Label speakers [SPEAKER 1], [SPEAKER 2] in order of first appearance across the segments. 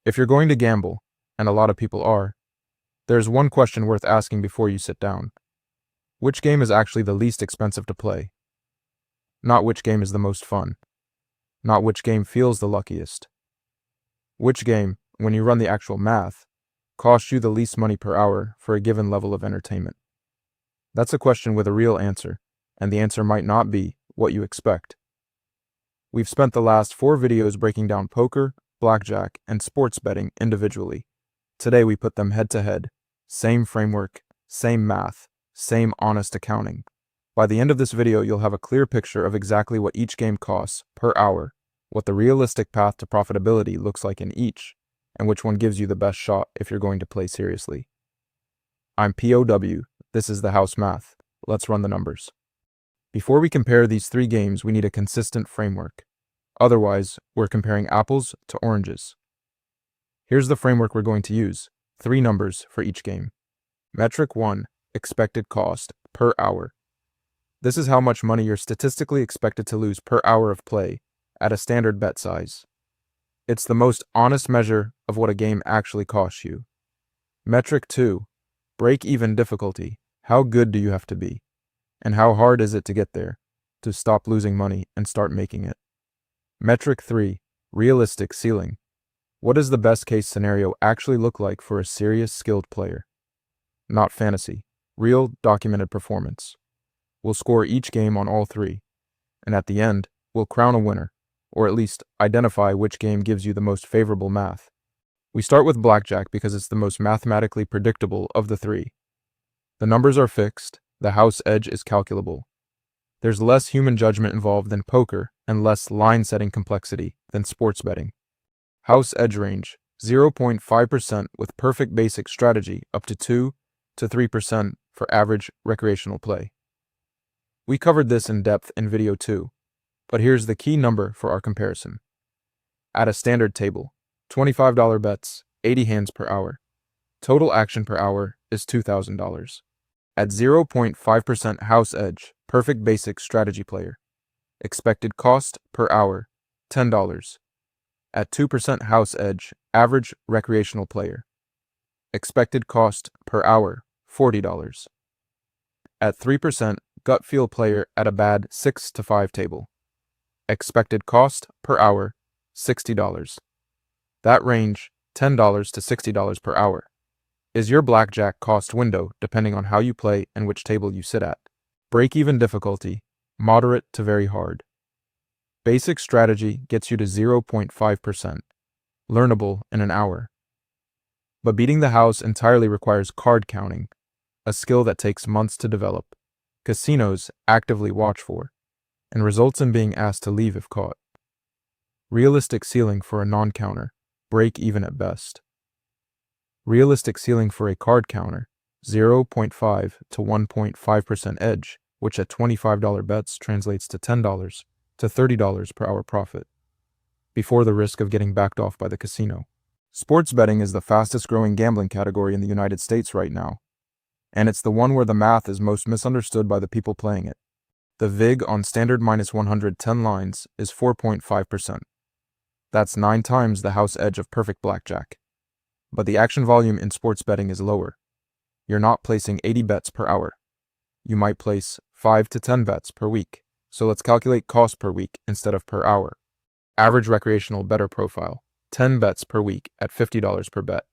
[SPEAKER 1] If you're going to gamble, and a lot of people are, there's one question worth asking before you sit down. Which game is actually the least expensive to play? Not which game is the most fun. Not which game feels the luckiest. Which game, when you run the actual math, costs you the least money per hour for a given level of entertainment? That's a question with a real answer, and the answer might not be what you expect. We've spent the last 4 videos breaking down poker, blackjack, and sports betting individually. Today we put them head to head. Same framework, same math, same honest accounting. By the end of this video, you'll have a clear picture of exactly what each game costs per hour, what the realistic path to profitability looks like in each, and which one gives you the best shot if you're going to play seriously. I'm POW, this is the house math. Let's run the numbers. Before we compare these 3 games, we need a consistent framework. Otherwise, we're comparing apples to oranges. Here's the framework we're going to use. 3 numbers for each game. Metric 1, expected cost per hour. This is how much money you're statistically expected to lose per hour of play at a standard bet size. It's the most honest measure of what a game actually costs you. Metric 2, break-even difficulty. How good do you have to be? And how hard is it to get there, to stop losing money and start making it? Metric 3, realistic ceiling. What does the best case scenario actually look like for a serious skilled player? Not fantasy, real documented performance. We'll score each game on all 3, and at the end, we'll crown a winner, or at least identify which game gives you the most favorable math. We start with blackjack because it's the most mathematically predictable of the 3. The numbers are fixed, the house edge is calculable. There's less human judgment involved than poker and less line-setting complexity than sports betting. House edge range, 0.5% with perfect basic strategy up to 2 to 3% for average recreational play. We covered this in depth in video 2, but here's the key number for our comparison. At a standard table, $25 bets, 80 hands per hour. Total action per hour is $2,000. At 0.5% house edge, perfect basic strategy player. Expected cost per hour, $10. At 2% house edge, average recreational player. Expected cost per hour, $40. At 3% gut feel player at a bad 6 to 5 table. Expected cost per hour, $60. That range, $10 to $60 per hour, is your blackjack cost window depending on how you play and which table you sit at. Break-even difficulty, moderate to very hard. Basic strategy gets you to 0.5%, learnable in an hour. But beating the house entirely requires card counting, a skill that takes months to develop, casinos actively watch for, and results in being asked to leave if caught. Realistic ceiling for a non-counter, break even at best. Realistic ceiling for a card counter, 0.5 to 1.5% edge, which at $25 bets translates to $10 to $30 per hour profit, before the risk of getting backed off by the casino. Sports betting is the fastest growing gambling category in the United States right now, and it's the one where the math is most misunderstood by the people playing it. The VIG on standard minus 110 lines is 4.5%. That's 9 times the house edge of perfect blackjack. But the action volume in sports betting is lower. You're not placing 80 bets per hour. You might place 5 to 10 bets per week. So let's calculate cost per week instead of per hour. Average recreational bettor profile, 10 bets per week at $50 per bet.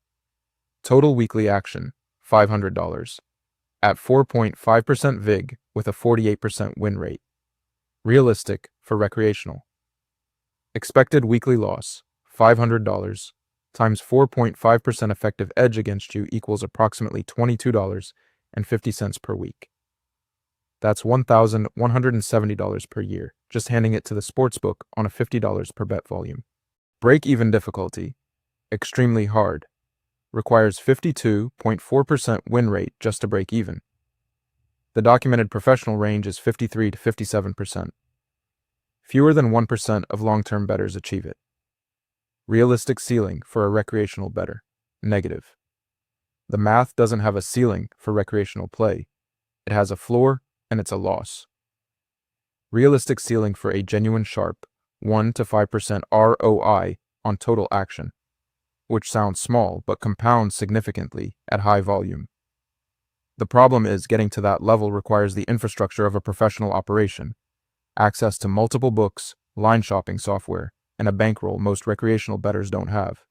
[SPEAKER 1] Total weekly action, $500. At 4.5% VIG with a 48% win rate. Realistic for recreational. Expected weekly loss, $500 times 4.5% effective edge against you equals approximately $22.50 per week. That's $1,170 per year, just handing it to the sportsbook on a $50 per bet volume. Break-even difficulty, extremely hard, requires 52.4% win rate just to break even. The documented professional range is 53 to 57%. Fewer than 1% of long-term bettors achieve it. Realistic ceiling for a recreational bettor, negative. The math doesn't have a ceiling for recreational play. It has a floor, and it's a loss. Realistic ceiling for a genuine sharp, 1 to 5% ROI on total action. which sounds small but compounds significantly at high volume. The problem is getting to that level requires the infrastructure of a professional operation, access to multiple books, line shopping software, and a bankroll most recreational bettors don't have.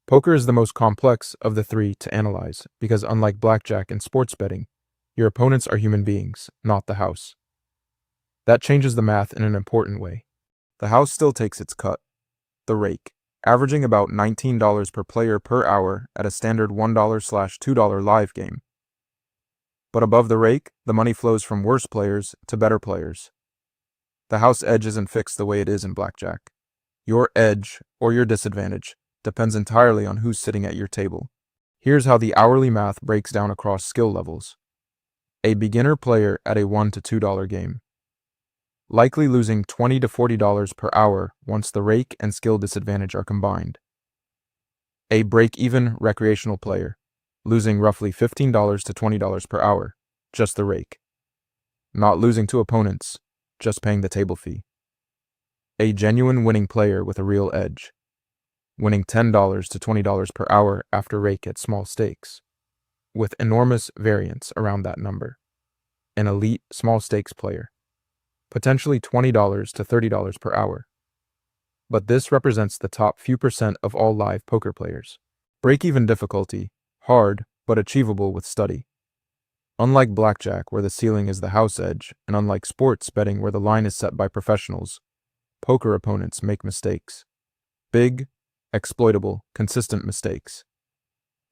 [SPEAKER 1] Poker is the most complex of the three to analyze because unlike blackjack and sports betting, your opponents are human beings, not the house. That changes the math in an important way. The house still takes its cut, the rake, averaging about $19 per player per hour at a standard $1/$2 live game. But above the rake, the money flows from worse players to better players. The house edge isn't fixed the way it is in blackjack. Your edge, or your disadvantage, depends entirely on who's sitting at your table. Here's how the hourly math breaks down across skill levels. A beginner player at a $1 to $2 game, likely losing $20 to $40 per hour once the rake and skill disadvantage are combined. A break-even recreational player, losing roughly $15 to $20 per hour, just the rake. Not losing to opponents, just paying the table fee. A genuine winning player with a real edge, winning $10 to $20 per hour after rake at small stakes, with enormous variance around that number. An elite small stakes player, potentially $20 to $30 per hour. But this represents the top few percent of all live poker players. Break-even difficulty, hard but achievable with study. Unlike blackjack, where the ceiling is the house edge, and unlike sports betting, where the line is set by professionals, poker opponents make mistakes. Big, exploitable, consistent mistakes.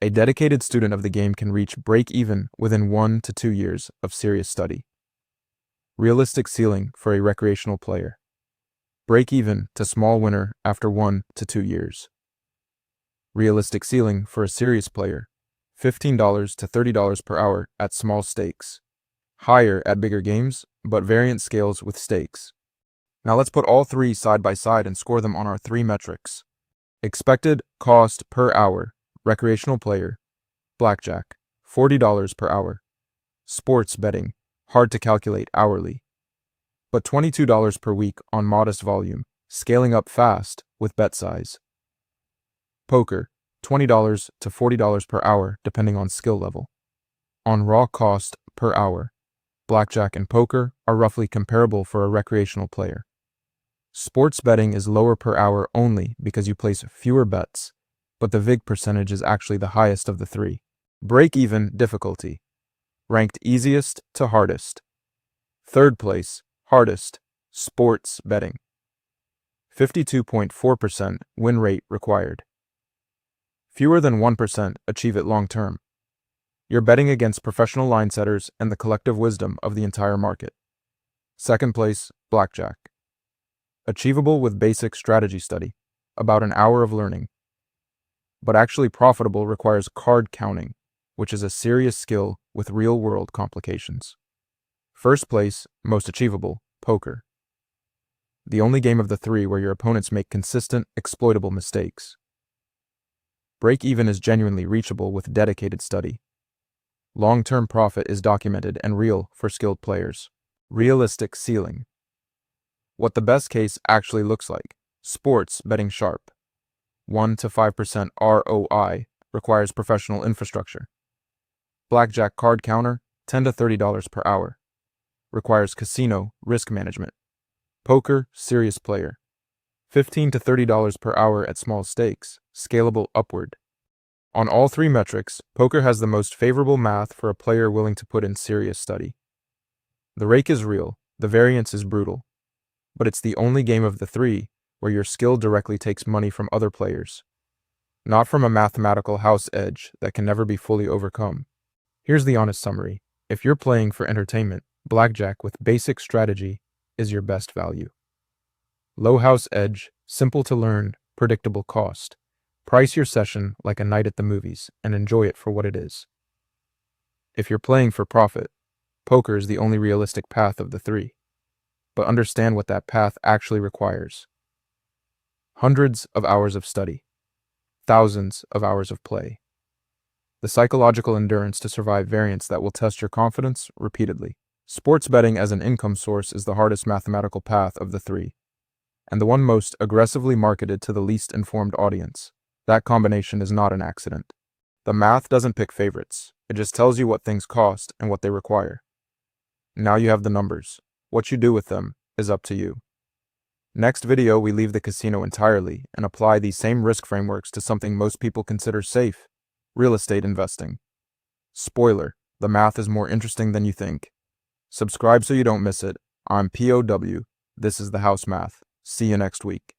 [SPEAKER 1] A dedicated student of the game can reach break-even within 1 to 2 years of serious study. Realistic ceiling for a recreational player. Break-even to small winner after 1 to 2 years. Realistic ceiling for a serious player. $15 to $30 per hour at small stakes. Higher at bigger games, but variant scales with stakes. Now let's put all three side by side and score them on our three metrics. Expected cost per hour, recreational player, blackjack, $40 per hour. Sports betting, hard to calculate hourly, but $22 per week on modest volume, scaling up fast with bet size. Poker, $20 to $40 per hour depending on skill level. On raw cost per hour, blackjack and poker are roughly comparable for a recreational player. Sports betting is lower per hour only because you place fewer bets, but the VIG percentage is actually the highest of the three. Break-even difficulty, ranked easiest to hardest. Third place, hardest, sports betting. 52.4% win rate required. Fewer than 1% achieve it long term. You're betting against professional line setters and the collective wisdom of the entire market. Second place, blackjack. Achievable with basic strategy study, about an hour of learning. But actually profitable requires card counting, which is a serious skill with real-world complications. First place, most achievable, poker. The only game of the three where your opponents make consistent, exploitable mistakes. Break-even is genuinely reachable with dedicated study. Long-term profit is documented and real for skilled players. Realistic ceiling. What the best case actually looks like. Sports betting sharp. 1 to 5% ROI requires professional infrastructure. Blackjack card counter, $10 to $30 per hour. Requires casino risk management. Poker, serious player. $15 to $30 per hour at small stakes, scalable upward. On all three metrics, poker has the most favorable math for a player willing to put in serious study. The rake is real, the variance is brutal. But it's the only game of the three where your skill directly takes money from other players, not from a mathematical house edge that can never be fully overcome. Here's the honest summary. If you're playing for entertainment, blackjack with basic strategy is your best value. Low house edge, simple to learn, predictable cost. Price your session like a night at the movies and enjoy it for what it is. If you're playing for profit, poker is the only realistic path of the three. But understand what that path actually requires. Hundreds of hours of study. Thousands of hours of play. The psychological endurance to survive variance that will test your confidence repeatedly. Sports betting as an income source is the hardest mathematical path of the three, and the one most aggressively marketed to the least informed audience. That combination is not an accident. The math doesn't pick favorites. It just tells you what things cost and what they require. Now you have the numbers. What you do with them is up to you. Next video, we leave the casino entirely and apply these same risk frameworks to something most people consider safe: real estate investing. Spoiler, the math is more interesting than you think. Subscribe so you don't miss it. I'm POW. This is the House Math. See you next week.